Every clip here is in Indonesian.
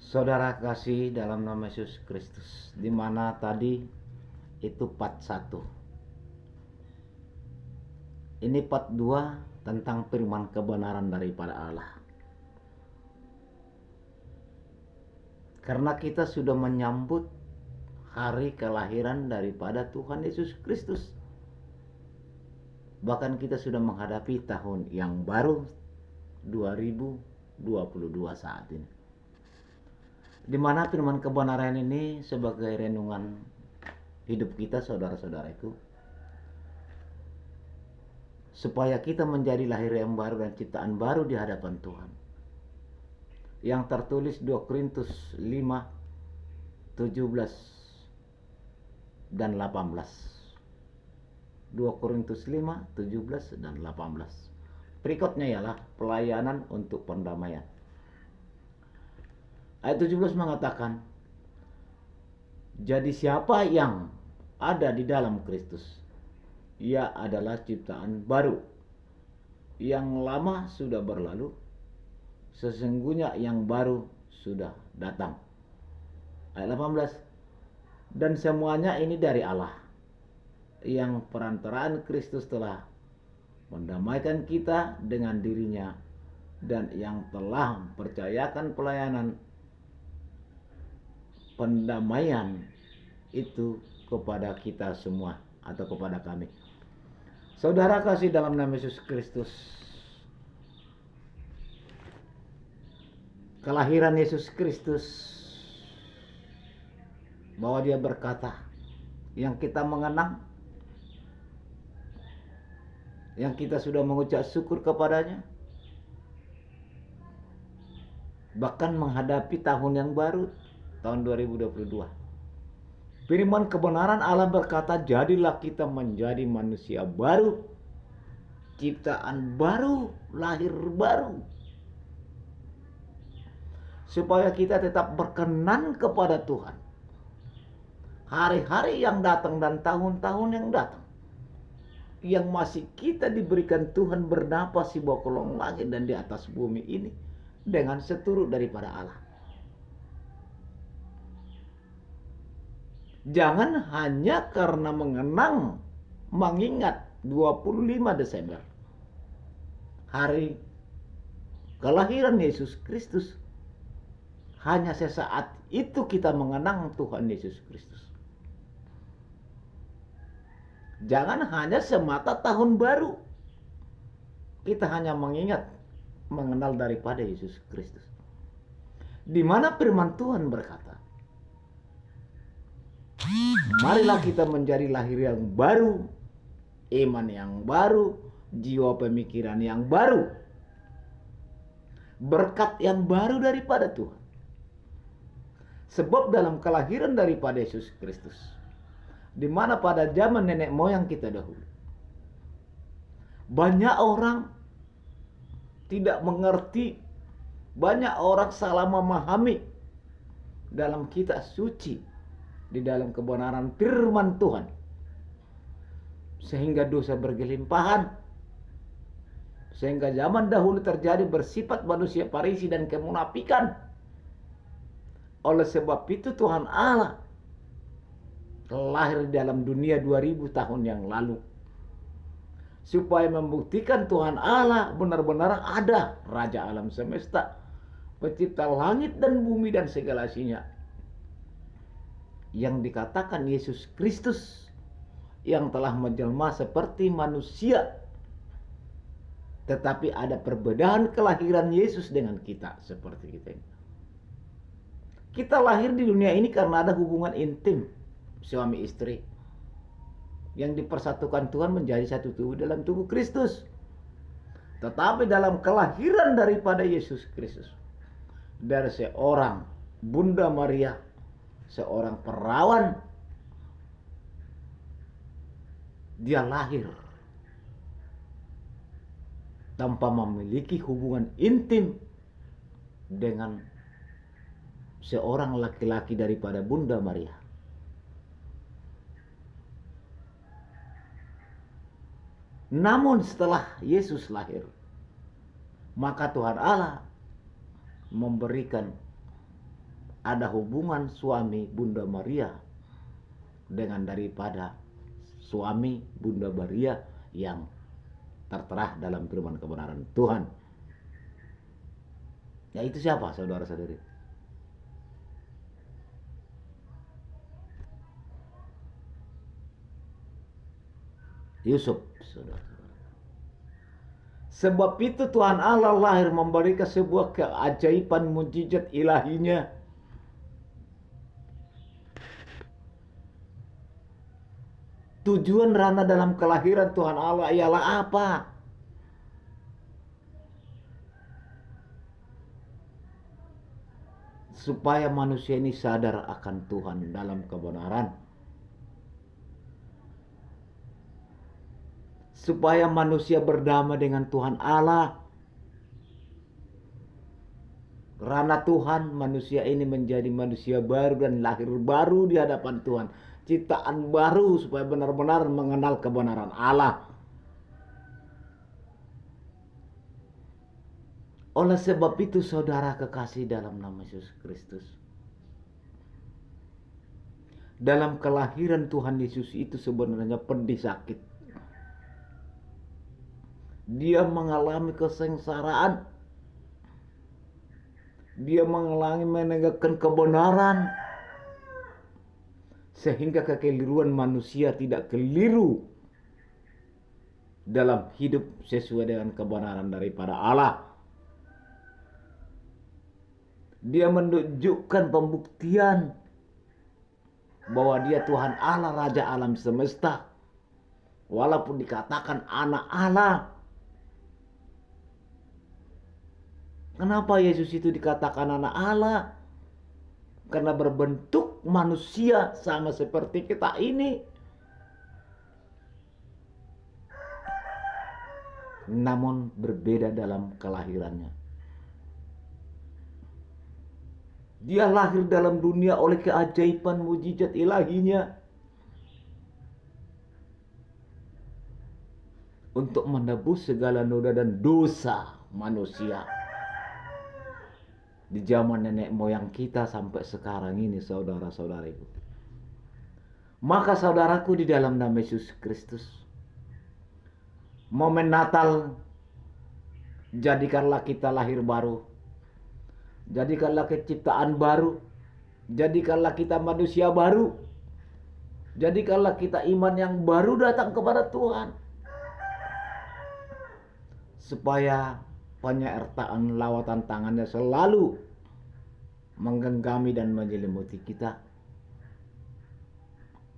Saudara kasih dalam nama Yesus Kristus, di mana tadi itu part 1. Ini part 2 tentang firman kebenaran daripada Allah. Karena kita sudah menyambut hari kelahiran daripada Tuhan Yesus Kristus. Bahkan kita sudah menghadapi tahun yang baru 2022 saat ini. Di mana firman kebenaran ini sebagai renungan hidup kita, saudara-saudaraku, supaya kita menjadi lahir yang baru dan ciptaan baru di hadapan Tuhan. Yang tertulis 2 Korintus 5, 17 dan 18. 2 Korintus 5, 17 dan 18. Berikutnya ialah pelayanan untuk pendamaian. Ayat 17 mengatakan, jadi siapa yang ada di dalam Kristus, ia adalah ciptaan baru. Yang lama sudah berlalu, sesungguhnya yang baru sudah datang. Ayat 18, dan semuanya ini dari Allah, yang perantaraan Kristus telah mendamaikan kita dengan dirinya, dan yang telah mempercayakan pelayanan pendamaian itu kepada kita semua atau kepada kami. Saudara kasih dalam nama Yesus Kristus, kelahiran Yesus Kristus, bahwa dia berkata, yang kita mengenang, yang kita sudah mengucap syukur kepadanya, bahkan menghadapi tahun yang baru, tahun 2022. Firman kebenaran Allah berkata, jadilah kita menjadi manusia baru, ciptaan baru, lahir baru, supaya kita tetap berkenan kepada Tuhan. Hari-hari yang datang dan tahun-tahun yang datang, yang masih kita diberikan Tuhan bernapas di bawah kolong langit dan di atas bumi ini dengan seturut daripada Allah. Jangan hanya karena mengenang, mengingat 25 Desember, hari kelahiran Yesus Kristus, hanya sesaat itu kita mengenang Tuhan Yesus Kristus. Jangan hanya semata tahun baru kita hanya mengingat, mengenal daripada Yesus Kristus. Di mana firman Tuhan berkata, marilah kita menjadi lahir yang baru, iman yang baru, jiwa pemikiran yang baru, berkat yang baru daripada Tuhan. Sebab dalam kelahiran daripada Yesus Kristus, di mana pada zaman nenek moyang kita dahulu, banyak orang tidak mengerti, banyak orang salah memahami dalam kitab suci, di dalam kebenaran firman Tuhan, sehingga dosa bergelimpahan, sehingga zaman dahulu terjadi bersifat manusia Farisi dan kemunafikan. Oleh sebab itu Tuhan Allah lahir dalam dunia 2000 tahun yang lalu, supaya membuktikan Tuhan Allah benar-benar ada, Raja alam semesta, pencipta langit dan bumi dan segala isinya, yang dikatakan Yesus Kristus, yang telah menjelma seperti manusia. Tetapi ada perbedaan kelahiran Yesus dengan kita, seperti kita ini. Kita lahir di dunia ini karena ada hubungan intim suami istri, yang dipersatukan Tuhan menjadi satu tubuh dalam tubuh Kristus. Tetapi dalam kelahiran daripada Yesus Kristus, dari seorang Bunda Maria, seorang perawan, dia lahir tanpa memiliki hubungan intim dengan seorang laki-laki daripada Bunda Maria. Namun setelah Yesus lahir, maka Tuhan Allah memberikan ada hubungan suami Bunda Maria dengan daripada suami Bunda Maria yang tertera dalam firman kebenaran Tuhan. Ya itu siapa saudara-saudari? Yusuf, saudara. Sebab itu Tuhan Allah lahir memberikan sebuah keajaiban mujizat ilahinya. Tujuan rana dalam kelahiran Tuhan Allah ialah apa? Supaya manusia ini sadar akan Tuhan dalam kebenaran. Supaya manusia berdamai dengan Tuhan Allah. Karena Tuhan, manusia ini menjadi manusia baru dan lahir baru di hadapan Tuhan. Ciptaan baru supaya benar-benar mengenal kebenaran Allah. Oleh sebab itu saudara kekasih dalam nama Yesus Kristus, dalam kelahiran Tuhan Yesus itu sebenarnya pedih sakit. Dia mengalami kesengsaraan. Dia mengalami menegakkan kebenaran. Sehingga kekeliruan manusia tidak keliru dalam hidup sesuai dengan kebenaran daripada Allah. Dia menunjukkan pembuktian bahwa dia Tuhan Allah, Raja alam semesta. Walaupun dikatakan anak Allah. Kenapa Yesus itu dikatakan anak Allah? Karena berbentuk manusia sama seperti kita ini. Namun berbeda dalam kelahirannya. Dia lahir dalam dunia oleh keajaiban mujizat ilahinya. Untuk menebus segala noda dan dosa manusia. Di zaman nenek moyang kita sampai sekarang ini saudara-saudariku. Maka saudaraku di dalam nama Yesus Kristus, momen Natal, jadikanlah kita lahir baru. Jadikanlah keciptaan baru. Jadikanlah kita manusia baru. Jadikanlah kita iman yang baru datang kepada Tuhan. Supaya penyertaan lawatan tangannya selalu menggenggami dan menyelimuti kita.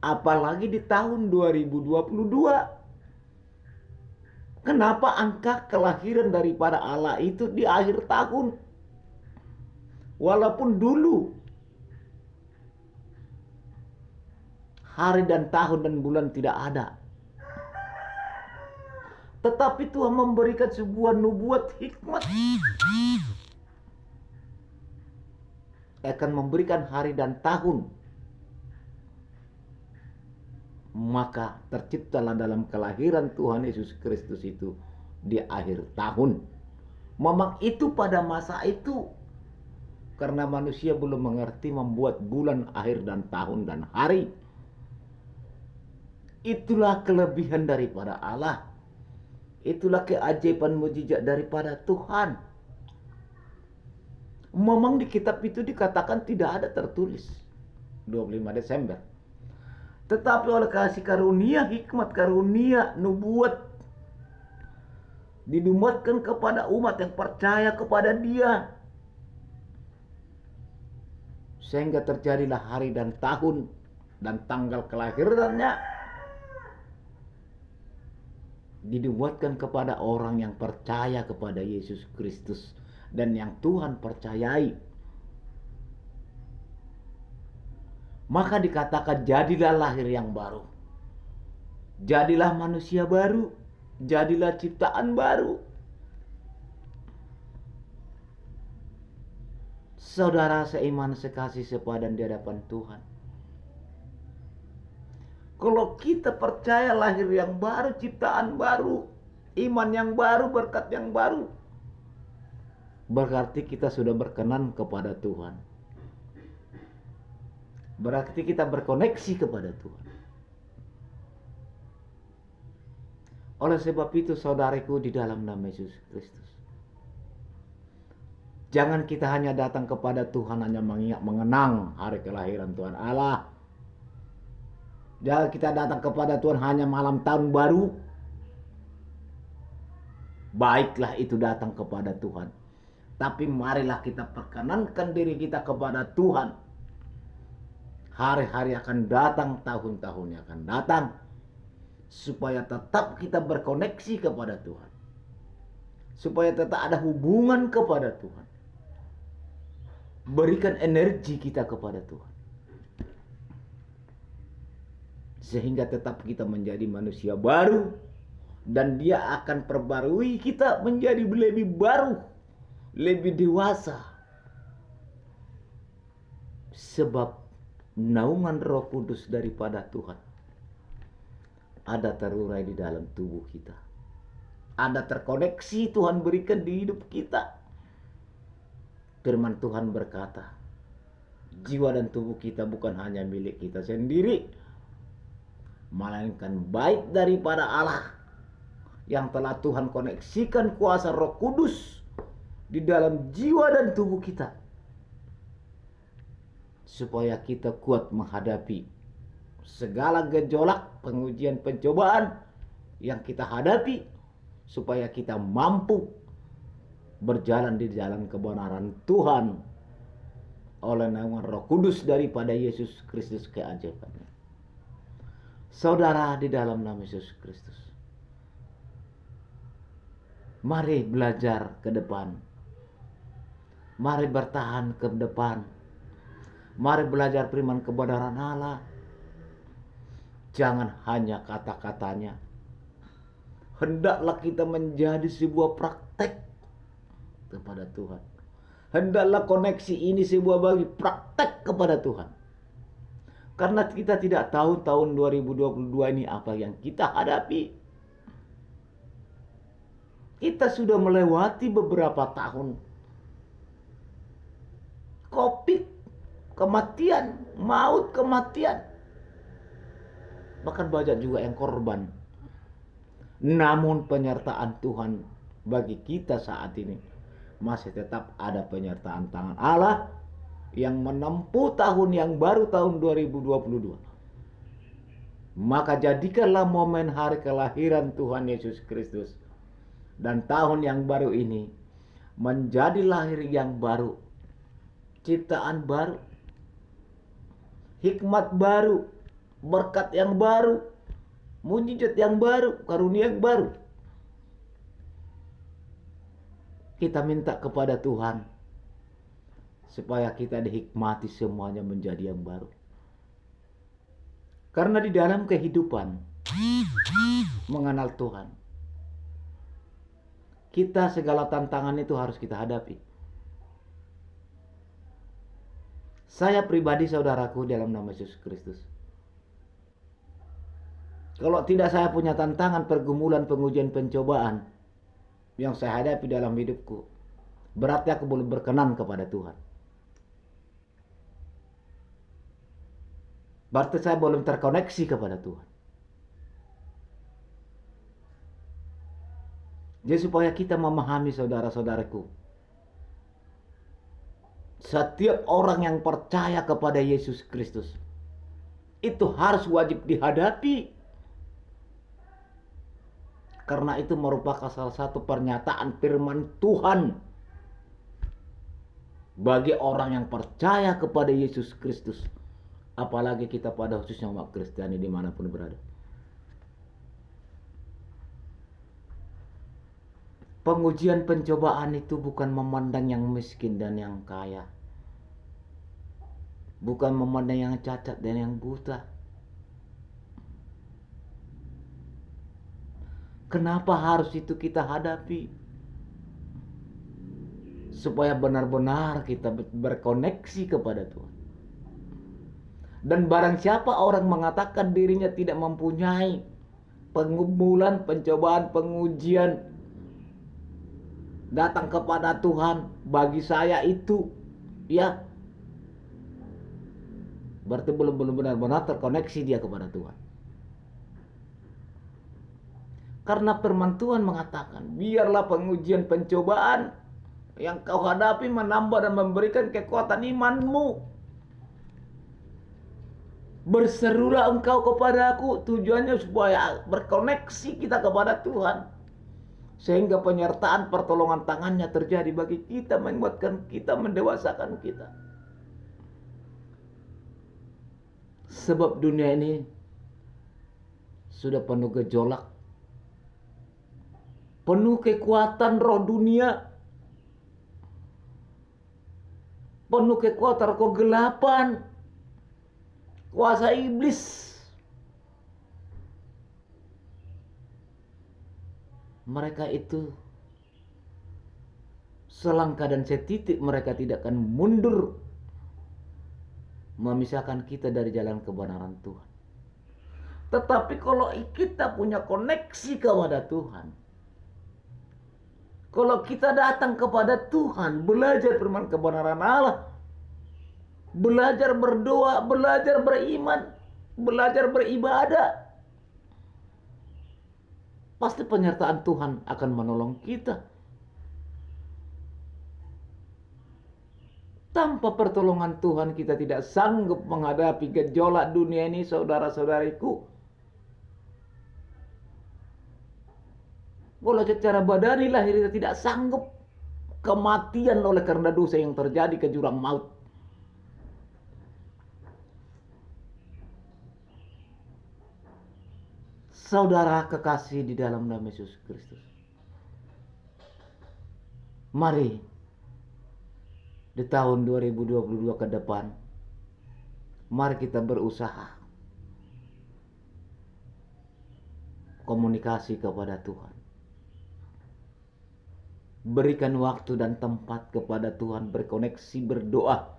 Apalagi di tahun 2022. Kenapa angka kelahiran daripada Allah itu di akhir tahun? Walaupun dulu hari dan tahun dan bulan tidak ada. Tetapi Tuhan memberikan sebuah nubuat hikmat. Akan memberikan hari dan tahun. Maka terciptalah dalam kelahiran Tuhan Yesus Kristus itu di akhir tahun. Memang itu pada masa itu. Karena manusia belum mengerti membuat bulan, akhir dan tahun dan hari. Itulah kelebihan daripada Allah. Itulah keajaiban mujizat daripada Tuhan. Memang di kitab itu dikatakan tidak ada tertulis 25 Desember. Tetapi oleh kasih karunia, hikmat karunia, nubuat dinubuatkan kepada umat yang percaya kepada Dia. Sehingga terjadilah hari dan tahun dan tanggal kelahirannya dinubuatkan kepada orang yang percaya kepada Yesus Kristus dan yang Tuhan percayai. Maka dikatakan jadilah lahir yang baru. Jadilah manusia baru. Jadilah ciptaan baru. Saudara seiman sekasih sepadan di hadapan Tuhan. Kalau kita percaya lahir yang baru, ciptaan baru, iman yang baru, berkat yang baru, berarti kita sudah berkenan kepada Tuhan. Berarti kita berkoneksi kepada Tuhan. Oleh sebab itu saudaraku di dalam nama Yesus Kristus, jangan kita hanya datang kepada Tuhan hanya mengenang hari kelahiran Tuhan Allah. Jangan kita datang kepada Tuhan hanya malam tahun baru. Baiklah itu datang kepada Tuhan. Tapi marilah kita perkenankan diri kita kepada Tuhan. Hari-hari akan datang, tahun-tahunnya akan datang. Supaya tetap kita berkoneksi kepada Tuhan. Supaya tetap ada hubungan kepada Tuhan. Berikan energi kita kepada Tuhan. Sehingga tetap kita menjadi manusia baru. Dan Dia akan perbarui kita menjadi lebih baru. Lebih dewasa. Sebab naungan Roh Kudus daripada Tuhan ada terurai di dalam tubuh kita. Ada terkoneksi Tuhan berikan di hidup kita. Firman Tuhan berkata, jiwa dan tubuh kita bukan hanya milik kita sendiri, melainkan baik daripada Allah yang telah Tuhan koneksikan kuasa Roh Kudus di dalam jiwa dan tubuh kita. Supaya kita kuat menghadapi segala gejolak, pengujian, pencobaan yang kita hadapi, supaya kita mampu berjalan di jalan kebenaran Tuhan oleh naungan Roh Kudus daripada Yesus Kristus keajaibannya. Saudara di dalam nama Yesus Kristus, mari belajar ke depan, mari bertahan ke depan, mari belajar firman kebenaran Allah. Jangan hanya kata-katanya. Hendaklah kita menjadi sebuah praktek kepada Tuhan. Hendaklah koneksi ini sebuah bagi praktek kepada Tuhan. Karena kita tidak tahu tahun 2022 ini apa yang kita hadapi. Kita sudah melewati beberapa tahun. Covid, kematian, maut, kematian. Bahkan banyak juga yang korban. Namun penyertaan Tuhan bagi kita saat ini masih tetap ada penyertaan tangan Allah yang menempuh tahun yang baru, tahun 2022. Maka jadikanlah momen hari kelahiran Tuhan Yesus Kristus dan tahun yang baru ini menjadi lahir yang baru, ciptaan baru, hikmat baru, berkat yang baru, mujizat yang baru, karunia yang baru. Kita minta kepada Tuhan supaya kita dihikmati semuanya menjadi yang baru. Karena di dalam kehidupan mengenal Tuhan, kita segala tantangan itu harus kita hadapi. Saya pribadi saudaraku dalam nama Yesus Kristus, kalau tidak saya punya tantangan, pergumulan, pengujian, pencobaan yang saya hadapi dalam hidupku, berarti aku belum berkenan kepada Tuhan. Berarti saya belum terkoneksi kepada Tuhan. Jadi supaya kita memahami saudara-saudaraku, setiap orang yang percaya kepada Yesus Kristus itu harus wajib dihadapi. Karena itu merupakan salah satu pernyataan firman Tuhan bagi orang yang percaya kepada Yesus Kristus. Apalagi kita pada khususnya umat Kristiani dimanapun berada. Pengujian pencobaan itu bukan memandang yang miskin dan yang kaya. Bukan memandang yang cacat dan yang buta. Kenapa harus itu kita hadapi? Supaya benar-benar kita berkoneksi kepada Tuhan. Dan barang siapa orang mengatakan dirinya tidak mempunyai pengumulan, pencobaan, pengujian datang kepada Tuhan, bagi saya itu ya Berarti belum benar-benar terkoneksi dia kepada Tuhan. Karena firman Tuhan mengatakan, biarlah pengujian pencobaan yang kau hadapi menambah dan memberikan kekuatan imanmu. Berserulah engkau kepadaku, tujuannya supaya berkoneksi kita kepada Tuhan. Sehingga penyertaan pertolongan tangannya terjadi bagi kita, menguatkan kita, mendewasakan kita. Sebab dunia ini sudah penuh gejolak, penuh kekuatan roh dunia, penuh kekuatan kegelapan, kuasa iblis. Mereka itu selangkah dan setitik mereka tidak akan mundur memisahkan kita dari jalan kebenaran Tuhan. Tetapi kalau kita punya koneksi kepada Tuhan, kalau kita datang kepada Tuhan, belajar firman kebenaran Allah, belajar berdoa, belajar beriman, belajar beribadah, pasti penyertaan Tuhan akan menolong kita. Tanpa pertolongan Tuhan kita tidak sanggup menghadapi gejolak dunia ini, saudara-saudariku. Kalau secara badani lahir kita tidak sanggup, kematian oleh karena dosa yang terjadi ke jurang maut. Saudara kekasih di dalam nama Yesus Kristus, mari di tahun 2022 ke depan, mari kita berusaha komunikasi kepada Tuhan. Berikan waktu dan tempat kepada Tuhan, berkoneksi, berdoa.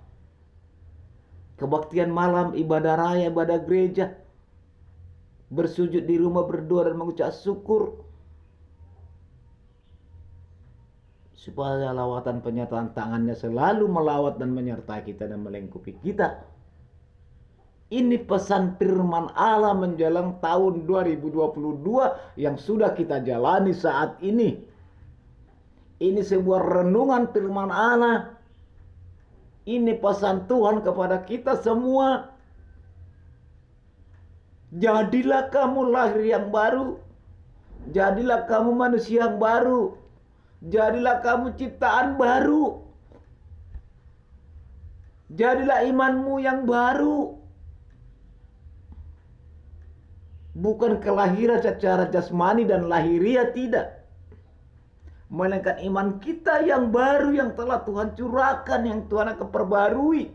Kebaktian malam, ibadah raya, ibadah gereja, bersujud di rumah, berdoa dan mengucap syukur, supaya lawatan penyertaan tangannya selalu melawat dan menyertai kita dan melingkupi kita. Ini pesan firman Allah menjelang tahun 2022 yang sudah kita jalani saat ini. Ini sebuah renungan firman Allah. Ini pesan Tuhan kepada kita semua. Jadilah kamu lahir yang baru. Jadilah kamu manusia yang baru. Jadilah kamu ciptaan baru. Jadilah imanmu yang baru. Bukan kelahiran secara jasmani dan lahiriah, tidak. Melainkan iman kita yang baru yang telah Tuhan curahkan, yang Tuhan akan perbarui.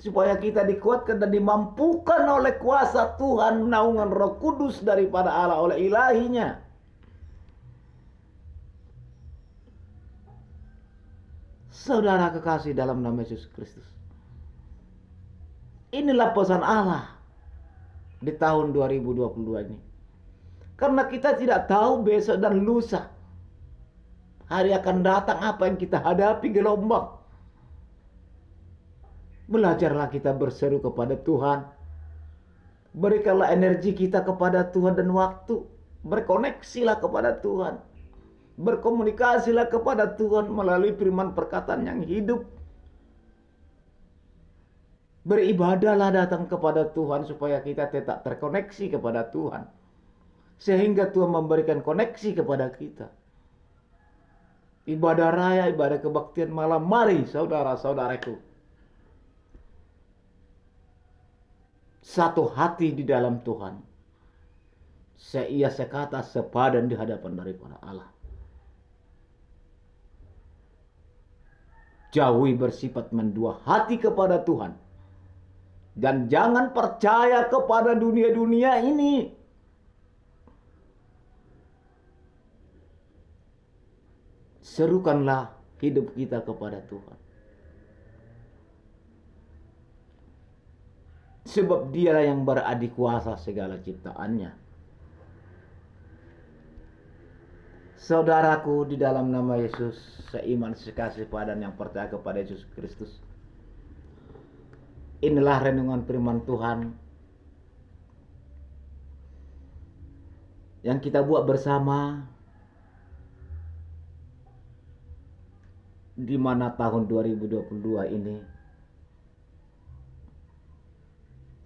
Supaya kita dikuatkan dan dimampukan oleh kuasa Tuhan, naungan Roh Kudus daripada Allah oleh ilahinya. Saudara kekasih dalam nama Yesus Kristus, inilah pesan Allah di tahun 2022 ini. Karena kita tidak tahu besok dan lusa hari akan datang apa yang kita hadapi gelombang. Belajarlah kita berseru kepada Tuhan. Berikanlah energi kita kepada Tuhan dan waktu. Berkoneksilah kepada Tuhan. Berkomunikasilah kepada Tuhan melalui firman perkataan yang hidup. Beribadahlah datang kepada Tuhan supaya kita tetap terkoneksi kepada Tuhan. Sehingga Tuhan memberikan koneksi kepada kita. Ibadah raya, ibadah kebaktian malam. Mari saudara-saudaraku, satu hati di dalam Tuhan. Seia sekata sepadan di hadapan daripada Allah. Jauhi bersifat mendua hati kepada Tuhan. Dan jangan percaya kepada dunia-dunia ini. Serukanlah hidup kita kepada Tuhan. Sebab Dialah yang beradik kuasa segala ciptaannya. Saudaraku di dalam nama Yesus, seiman sekasih padan yang percaya kepada Yesus Kristus, Inilah renungan firman Tuhan yang kita buat bersama di mana tahun 2022 ini,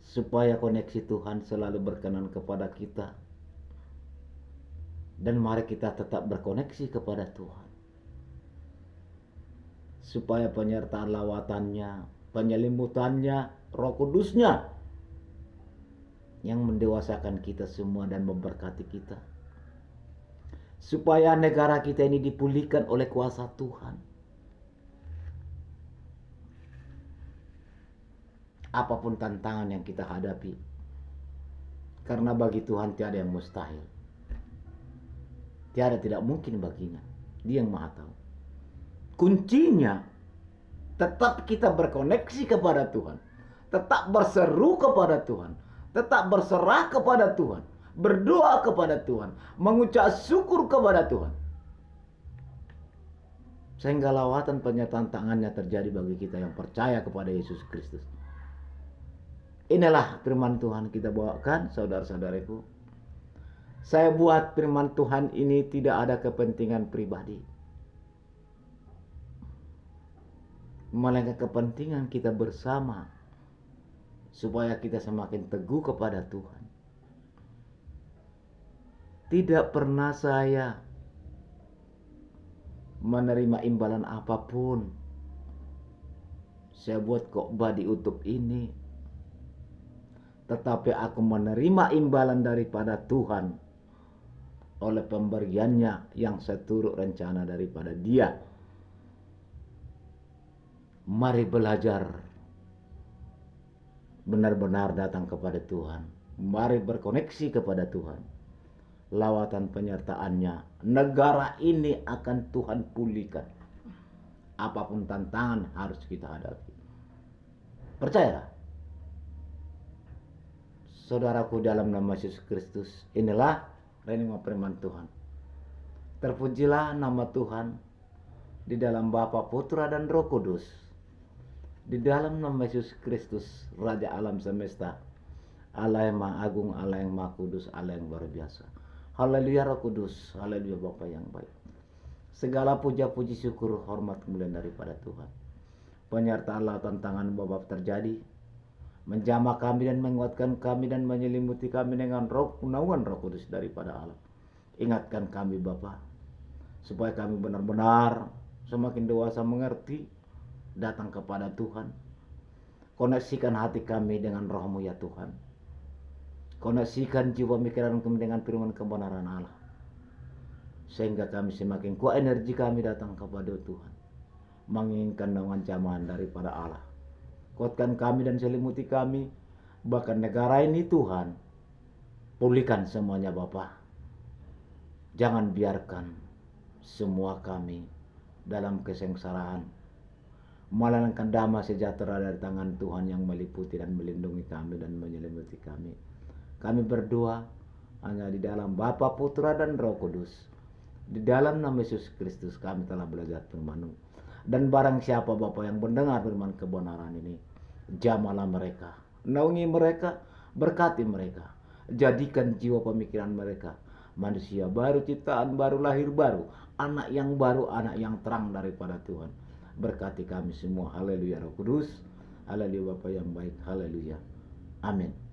supaya koneksi Tuhan selalu berkenan kepada kita, dan mari kita tetap berkoneksi kepada Tuhan, supaya penyertaan lawatannya, penyelimutannya, Roh Kudusnya yang mendewasakan kita semua dan memberkati kita, supaya negara kita ini dipulihkan oleh kuasa Tuhan. Apapun tantangan yang kita hadapi, karena bagi Tuhan tiada yang mustahil, tiada tidak mungkin baginya. Dia yang maha tahu. Kuncinya tetap kita berkoneksi kepada Tuhan, tetap berseru kepada Tuhan, tetap berserah kepada Tuhan, berdoa kepada Tuhan, mengucap syukur kepada Tuhan, sehingga lawatan penyertaan tangannya terjadi bagi kita yang percaya kepada Yesus Kristus. Inilah firman Tuhan kita bawakan, saudara-saudaraku. Saya buat firman Tuhan ini tidak ada kepentingan pribadi, melainkan kepentingan kita bersama, supaya kita semakin teguh kepada Tuhan. Tidak pernah saya menerima imbalan apapun. Saya buat khotbah di YouTube ini, tetapi aku menerima imbalan daripada Tuhan oleh pemberiannya yang seturut rencana daripada Dia. Mari belajar benar-benar datang kepada Tuhan. Mari berkoneksi kepada Tuhan. Lawatan penyertaannya, negara ini akan Tuhan pulihkan. Apapun tantangan harus kita hadapi. Percayalah, saudaraku, dalam nama Yesus Kristus. Inilah renungan firman Tuhan. Terpujilah nama Tuhan di dalam Bapa, Putra, dan Roh Kudus. Di dalam nama Yesus Kristus, Raja alam semesta, Allah yang maha agung, Allah yang maha kudus, Allah yang luar biasa. Haleluya Roh Kudus, haleluya Bapa yang baik. Segala puja, puji, syukur, hormat, kemuliaan daripada Tuhan. Penyertaan lawatan tangan Bapa terjadi, menjamah kami dan menguatkan kami dan menyelimuti kami dengan naungan Roh Kudus daripada Allah. Ingatkan kami Bapa, supaya kami benar-benar semakin dewasa mengerti, datang kepada Tuhan. Koneksikan hati kami dengan Roh-Mu ya Tuhan. Koneksikan jiwa pikiran kami dengan firman kebenaran Allah, sehingga kami semakin kuat energi kami datang kepada Tuhan, menginginkan naungan jamahan daripada Allah. Kuatkan kami dan selimuti kami, bahkan negara ini Tuhan, pulihkan semuanya Bapa. Jangan biarkan semua kami dalam kesengsaraan, melainkan damai sejahtera dari tangan Tuhan yang meliputi dan melindungi kami dan menyelimuti kami. Kami berdoa hanya di dalam Bapa, Putra, dan Roh Kudus. Di dalam nama Yesus Kristus kami telah belajar firman-Mu. Dan barang siapa Bapa yang mendengar firman kebenaran ini, jamahlah mereka, naungi mereka, berkati mereka, jadikan jiwa pemikiran mereka manusia baru, ciptaan baru, lahir baru, anak yang baru, anak yang terang daripada Tuhan. Berkati kami semua. Haleluya Roh Kudus, haleluya Bapa yang baik, haleluya, amin.